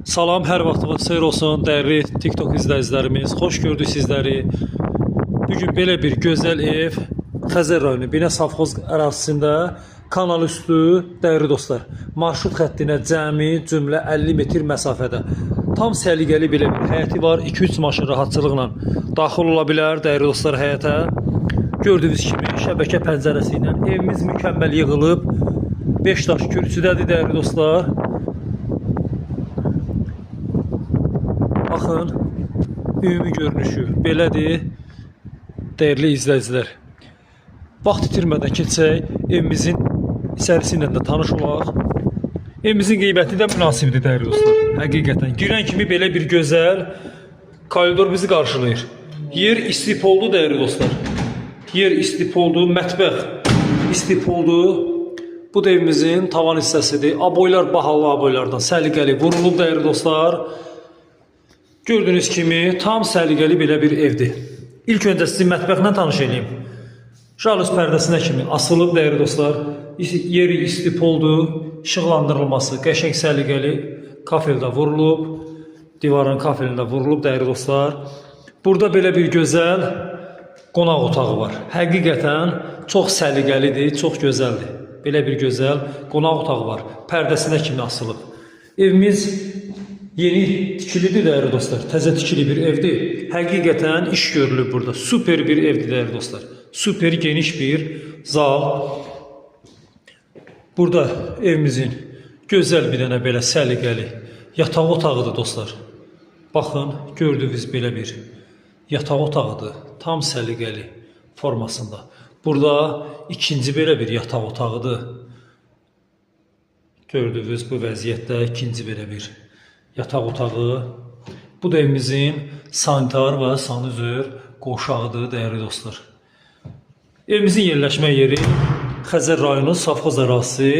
Salam, hər vaxtınız xeyir olsun, dəyərli TikTok izləyicilərimiz. Xoş gördük sizləri. Bugün belə bir gözəl ev Xəzər rayonu Binə Savxoz ərazisində kanal üstü, dəyərli dostlar. Marşrut xəttinə cəmi cümlə 50 metr məsafədə. Tam səliqəli belə bir həyəti var. 2-3 maşın rahatçılıqla daxil ola bilər, dəyərli dostlar, həyətə. Gördüyünüz kimi şəbəkə pəncərəsi ilə evimiz mükəmməl yığılıb. 5 daş kürsüdədir, dəyərli dostlar. Baxın, ümumi görünüşü belədir, dəyərli izləyicilər. Vaxt itirmədən keçək, evimizin içərisi ilə də tanış olaq. Evimizin qiyməti də münasibdir, dəyərli dostlar. Həqiqətən, girən kimi belə bir gözəl koridor bizi qarşılayır. Yer istipoldu, dəyərli dostlar. Yer istipoldu, mətbəx istipoldu. Bu da evimizin tavan hissəsidir. Aboylar bahalı aboylardan, səliqəli vurulub, dəyərli dostlar. Gördüyünüz kimi tam səliqəli belə bir evdir. İlk öncə sizi mətbəxlə tanış edeyim. Jaluz pərdəsinə kimi asılıb, dəyərli dostlar. Yeri istipoldu, işıqlandırılması qəşəng səliqəli kafeldə vurulub. Divarın kafelində vurulub, dəyərli dostlar. Burada belə bir gözəl qonaq otağı var. Həqiqətən çox səliqəlidir, çox gözəldir. Belə bir gözəl qonaq otağı var. Pərdəsinə kimi asılıb. Evimiz yeni tikilidir, dəyərli dostlar. Təzə tikili bir evdir. Həqiqətən iş görülür burada. Super bir evdir, dəyərli dostlar. Super geniş bir zal. Burada evimizin gözəl bir dənə belə səliqəli yataq otağıdır, dostlar. Baxın, gördüyünüz belə bir yataq otağıdır. Tam səliqəli formasında. Burada ikinci belə bir yataq otağıdır. Gördüyünüz bu vəziyyətdə ikinci belə bir yataq otağı. Bu da evimizin sanitar və sanuzör qoşağıdır, dəyərli dostlar. Evimizin yerləşmə yeri Xəzər rayonu Savxoz ərazisi,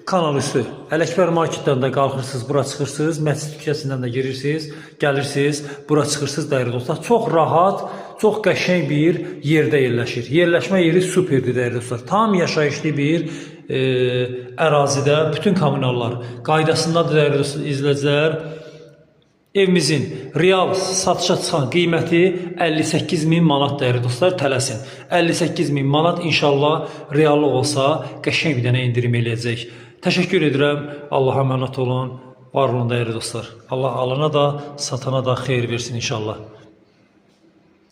kanal üstü. Ələkbər marketdən də qalxırsınız, bura çıxırsınız, Məscid küçəsindən də girirsiniz, gəlirsiniz, bura çıxırsınız, dəyərli dostlar. Çox rahat, çox qəşəng bir yerdə yerləşir. Yerləşmə yeri superdir, dəyərli dostlar. Tam yaşayışlı bir ərazidə bütün kommunallar qaydasındadır, dəyərli dostlar, izləyicilər. Evimizin real satışa çıxan qiyməti 58.000 manat, dəyərli dostlar, tələsin. 58.000 manat inşallah reallıq olsa qəşəng bir dənə indirim eləyəcək. Təşəkkür edirəm. Allah'a əmanət olun. Var olun, dəyərli dostlar. Allah alana da, satana da xeyir versin inşallah.